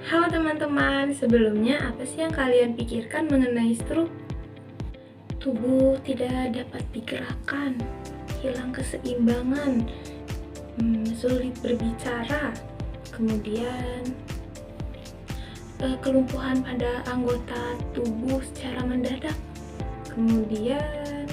Halo teman-teman, sebelumnya apa sih yang kalian pikirkan mengenai stroke? Tubuh tidak dapat digerakkan, hilang keseimbangan, sulit berbicara, kemudian kelumpuhan pada anggota tubuh secara mendadak, kemudian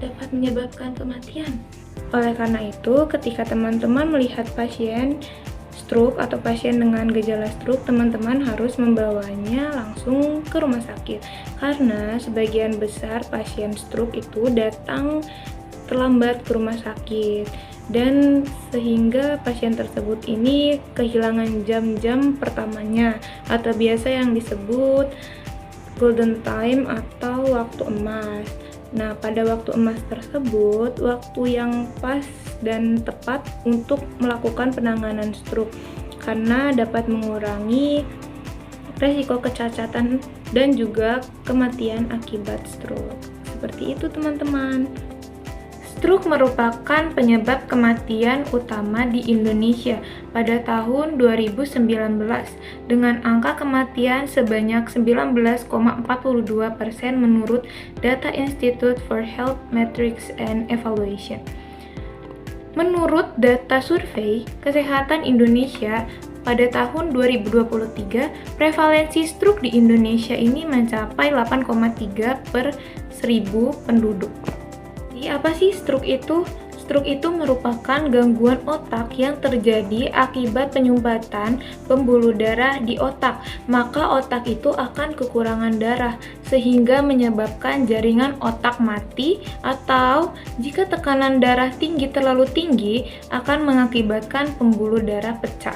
dapat menyebabkan kematian. Oleh karena itu, ketika teman-teman melihat pasien stroke atau pasien dengan gejala stroke, teman-teman harus membawanya langsung ke rumah sakit. Karena sebagian besar pasien stroke itu datang terlambat ke rumah sakit, dan sehingga pasien tersebut ini kehilangan jam-jam pertamanya atau biasa yang disebut golden time atau waktu emas. Nah, pada waktu emas tersebut, waktu yang pas dan tepat untuk melakukan penanganan stroke karena dapat mengurangi resiko kecacatan dan juga kematian akibat stroke. Seperti itu, teman-teman. Stroke merupakan penyebab kematian utama di Indonesia pada tahun 2019 dengan angka kematian sebanyak 19,42% menurut data Institute for Health Metrics and Evaluation. Menurut data survei Kesehatan Indonesia pada tahun 2023, prevalensi stroke di Indonesia ini mencapai 8,3 per 1000 penduduk. Jadi apa sih stroke itu? Stroke itu merupakan gangguan otak yang terjadi akibat penyumbatan pembuluh darah di otak. Maka otak itu akan kekurangan darah sehingga menyebabkan jaringan otak mati, atau jika tekanan darah terlalu tinggi akan mengakibatkan pembuluh darah pecah.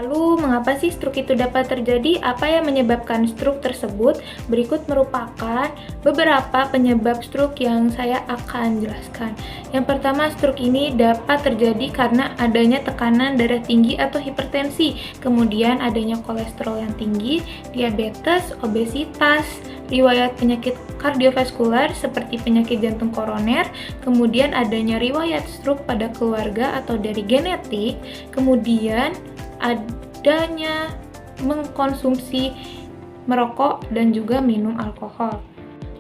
Lalu, mengapa sih stroke itu dapat terjadi? Apa yang menyebabkan stroke tersebut? Berikut merupakan beberapa penyebab stroke yang saya akan jelaskan. Yang pertama, stroke ini dapat terjadi karena adanya tekanan darah tinggi atau hipertensi, kemudian adanya kolesterol yang tinggi, diabetes, obesitas, riwayat penyakit kardiovaskular seperti penyakit jantung koroner, kemudian adanya riwayat stroke pada keluarga atau dari genetik, kemudian adanya mengkonsumsi merokok dan juga minum alkohol.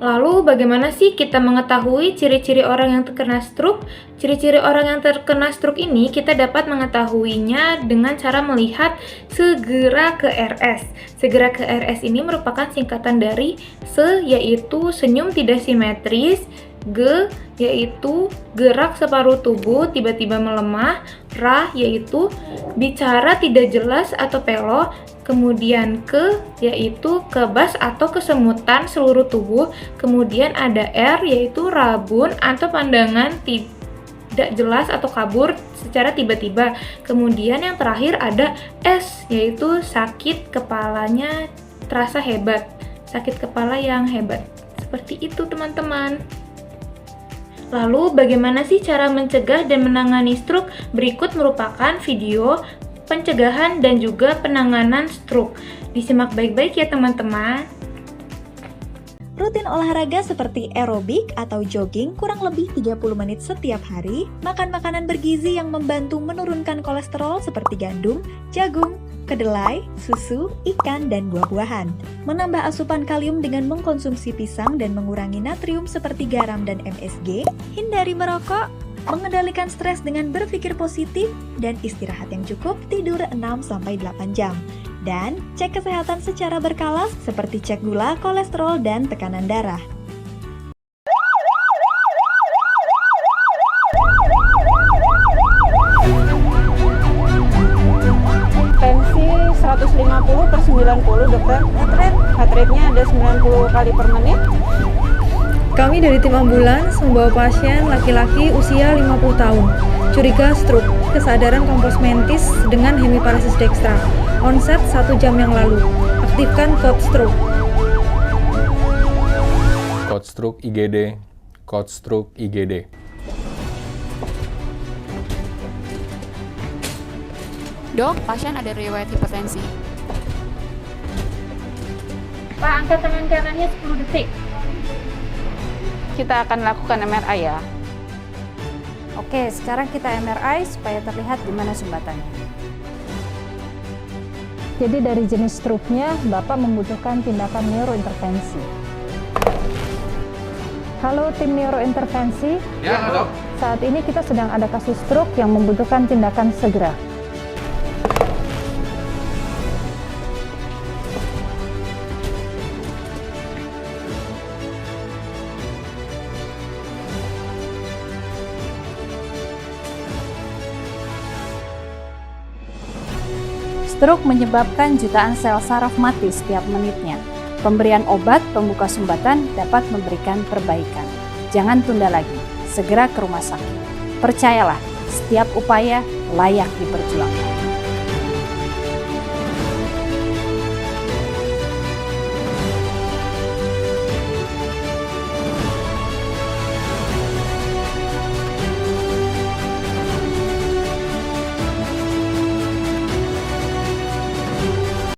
Lalu bagaimana sih kita mengetahui ciri-ciri orang yang terkena stroke? Ciri-ciri orang yang terkena stroke ini kita dapat mengetahuinya dengan cara melihat segera ke RS. Segera ke RS ini merupakan singkatan dari SE, yaitu senyum tidak simetris, G yaitu gerak separuh tubuh tiba-tiba melemah, R yaitu bicara tidak jelas atau pelo, kemudian K yaitu kebas atau kesemutan seluruh tubuh, kemudian ada R yaitu rabun atau pandangan tidak jelas atau kabur secara tiba-tiba, kemudian yang terakhir ada S yaitu sakit kepalanya terasa hebat, sakit kepala yang hebat. Seperti itu, teman-teman. Lalu, bagaimana sih cara mencegah dan menangani stroke? Berikut merupakan video pencegahan dan juga penanganan stroke. Disimak baik-baik ya, teman-teman. Rutin olahraga seperti aerobik atau jogging kurang lebih 30 menit setiap hari, makan makanan bergizi yang membantu menurunkan kolesterol seperti gandum, jagung, kedelai, susu, ikan, dan buah-buahan. Menambah asupan kalium dengan mengkonsumsi pisang dan mengurangi natrium seperti garam dan MSG. Hindari merokok, mengendalikan stres dengan berpikir positif, dan istirahat yang cukup, tidur 6-8 jam. Dan cek kesehatan secara berkala seperti cek gula, kolesterol, dan tekanan darah. Tensi 150 per 90, dokter. Heart rate-nya ada 90 kali per menit. Kami dari tim ambulans membawa pasien laki-laki usia 50 tahun. Curiga stroke, kesadaran kompos mentis dengan hemiparesis dekstra. Onset 1 jam yang lalu. Aktifkan code stroke. Code stroke IGD. Code stroke IGD. Dok, pasien ada riwayat hipertensi. Pak, angkat tangan kanannya 10 detik. Kita akan lakukan MRI ya. Oke, sekarang kita MRI supaya terlihat di mana sumbatannya. Jadi dari jenis struknya, Bapak membutuhkan tindakan neurointervensi. Halo tim neurointervensi. Ya, dok. Saat ini kita sedang ada kasus stroke yang membutuhkan tindakan segera. Stroke menyebabkan jutaan sel saraf mati setiap menitnya. Pemberian obat pembuka sumbatan dapat memberikan perbaikan. Jangan tunda lagi, segera ke rumah sakit. Percayalah, setiap upaya layak diperjuangkan.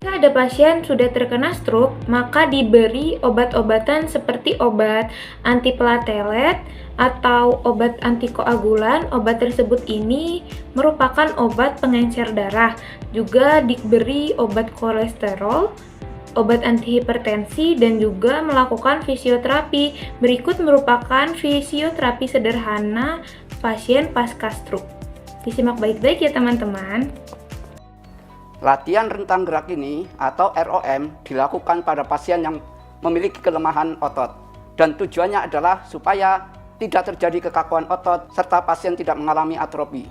Jika ada pasien sudah terkena stroke, maka diberi obat-obatan seperti obat antiplatelet atau obat antikoagulan. Obat tersebut ini merupakan obat pengencer darah. Juga diberi obat kolesterol, obat antihipertensi, dan juga melakukan fisioterapi. Berikut merupakan fisioterapi sederhana pasien pasca stroke. Disimak baik-baik ya teman-teman. Latihan rentang gerak ini atau ROM dilakukan pada pasien yang memiliki kelemahan otot, dan tujuannya adalah supaya tidak terjadi kekakuan otot serta pasien tidak mengalami atrofi.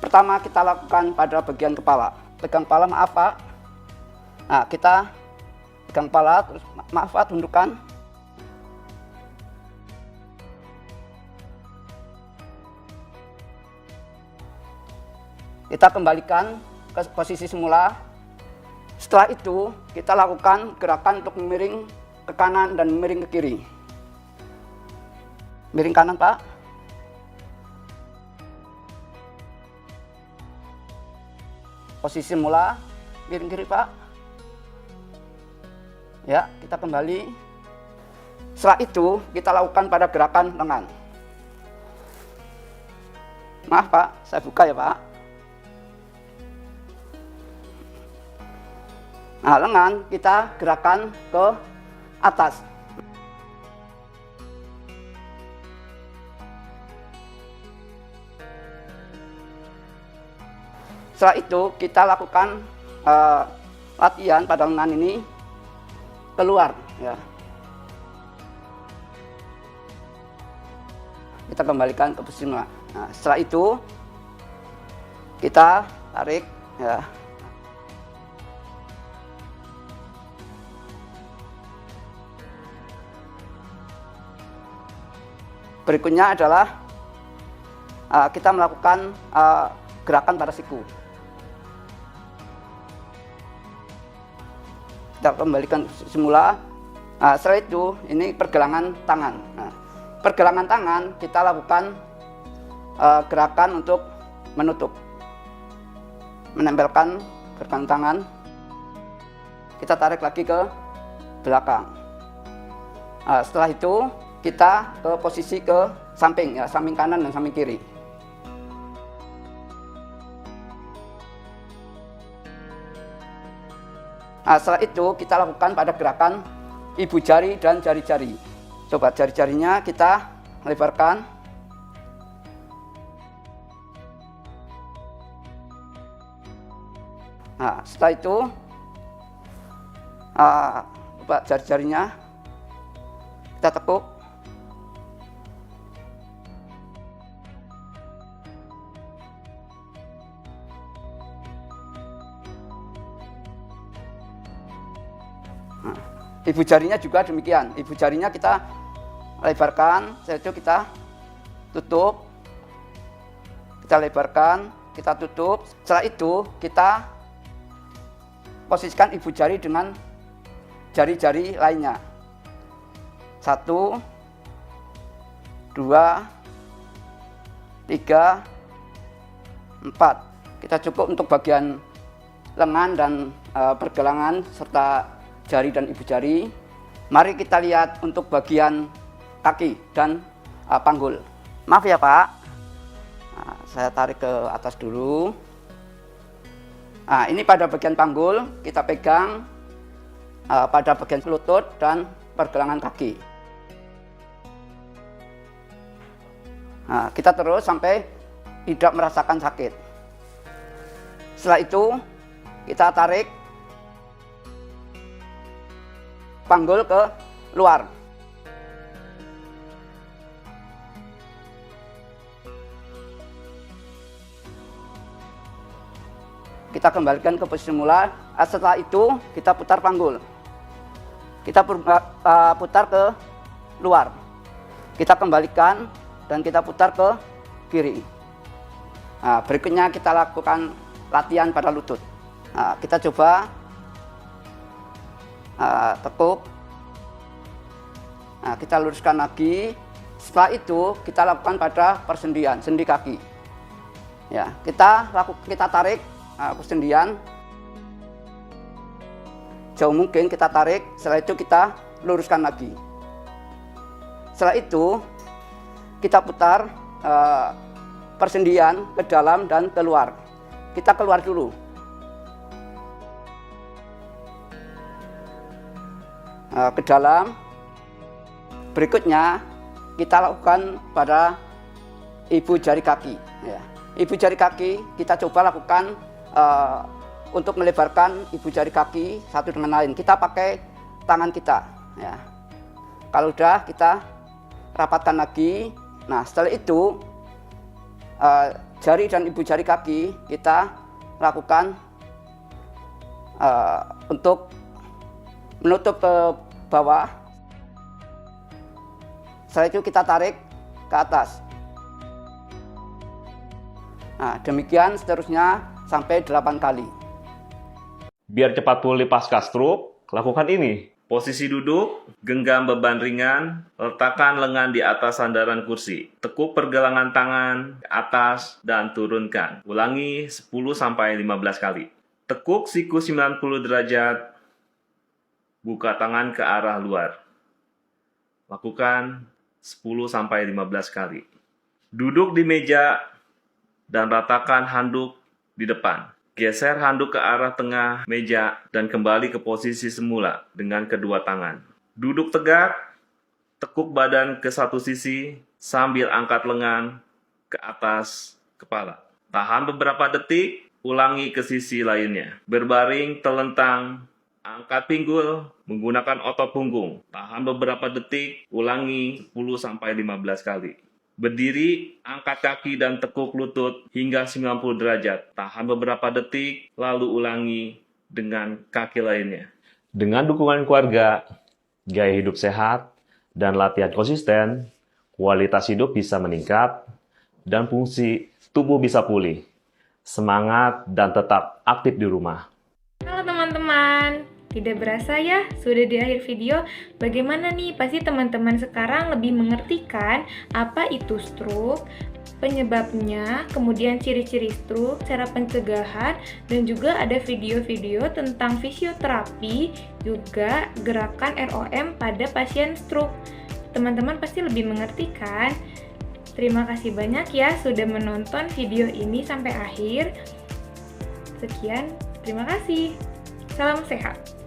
Pertama kita lakukan pada bagian kepala. Pegang kepala, maaf Pak. Nah, kita pegang kepala, terus maaf Pak, tundukkan. Kita kembalikan ke posisi semula. Setelah itu, kita lakukan gerakan untuk memiring ke kanan dan memiring ke kiri. Miring kanan, Pak. Posisi semula, miring kiri, Pak. Ya, kita kembali. Setelah itu, kita lakukan pada gerakan lengan. Maaf, Pak, saya buka ya, Pak. Nah, lengan kita gerakan ke atas. Setelah itu kita lakukan latihan pada lengan ini keluar. Ya. Kita kembalikan ke posisi semula. Nah, setelah itu kita tarik. Ya. Berikutnya adalah kita melakukan gerakan pada siku. Kita kembalikan semula. Setelah itu ini pergelangan tangan. Nah, pergelangan tangan kita lakukan gerakan untuk menutup, menempelkan pergelangan tangan. Kita tarik lagi ke belakang. Setelah itu kita ke posisi ke samping, ya, samping kanan dan samping kiri. Setelah itu kita lakukan pada gerakan ibu jari dan jari-jari. Coba jari-jarinya kita lebarkan. Nah, setelah itu coba jari-jarinya kita tekuk. Ibu jarinya juga demikian. Ibu jarinya kita lebarkan, setelah itu kita tutup. Kita lebarkan, kita tutup. Setelah itu kita posisikan ibu jari dengan jari-jari lainnya. 1, 2, 3, 4. Kita cukup untuk bagian lengan dan pergelangan serta jari dan ibu jari. Mari kita lihat untuk bagian kaki dan panggul. Maaf ya Pak, saya tarik ke atas dulu. Nah, ini pada bagian panggul kita pegang pada bagian lutut dan pergelangan kaki. Nah, kita terus sampai tidak merasakan sakit. Setelah itu kita tarik panggul ke luar. Kita kembalikan ke posisi semula. Setelah itu kita putar panggul. Kita putar ke luar. Kita kembalikan dan kita putar ke kiri. Nah, berikutnya kita lakukan latihan pada lutut. Nah, kita coba tekuk. Nah, kita luruskan lagi. Setelah itu kita lakukan pada persendian, sendi kaki. Ya, kita tarik persendian jauh mungkin, kita tarik. Setelah itu kita luruskan lagi. Setelah itu kita putar persendian ke dalam dan keluar. Kita keluar dulu. Ke dalam. Berikutnya kita lakukan pada ibu jari kaki. Ya. Ibu jari kaki kita coba lakukan untuk melebarkan ibu jari kaki satu dengan lain. Kita pakai tangan kita. Ya. Kalau udah kita rapatkan lagi. Nah, setelah itu jari dan ibu jari kaki kita lakukan untuk menutup ke bawah. Setelah itu kita tarik ke atas. Nah, demikian seterusnya sampai 8 kali. Biar cepat pulih pasca stroke, lakukan ini. Posisi duduk, genggam beban ringan, letakkan lengan di atas sandaran kursi. Tekuk pergelangan tangan ke atas dan turunkan. Ulangi 10-15 kali. Tekuk siku 90 derajat, buka tangan ke arah luar. Lakukan 10-15 kali. Duduk di meja dan ratakan handuk di depan. Geser handuk ke arah tengah meja dan kembali ke posisi semula dengan kedua tangan. Duduk tegak, tekuk badan ke satu sisi sambil angkat lengan ke atas kepala. Tahan beberapa detik, ulangi ke sisi lainnya. Berbaring telentang, angkat pinggul menggunakan otot punggung. Tahan beberapa detik, ulangi 10-15 kali. Berdiri, angkat kaki dan tekuk lutut hingga 90 derajat. Tahan beberapa detik, lalu ulangi dengan kaki lainnya. Dengan dukungan keluarga, gaya hidup sehat, dan latihan konsisten, kualitas hidup bisa meningkat, dan fungsi tubuh bisa pulih. Semangat dan tetap aktif di rumah. Halo teman-teman. Tidak berasa ya, sudah di akhir video. Bagaimana nih? Pasti teman-teman sekarang lebih mengerti kan apa itu stroke, penyebabnya, kemudian ciri-ciri stroke, cara pencegahan, dan juga ada video-video tentang fisioterapi, juga gerakan ROM pada pasien stroke. Teman-teman pasti lebih mengerti kan? Terima kasih banyak ya sudah menonton video ini sampai akhir. Sekian, terima kasih. Salam sehat.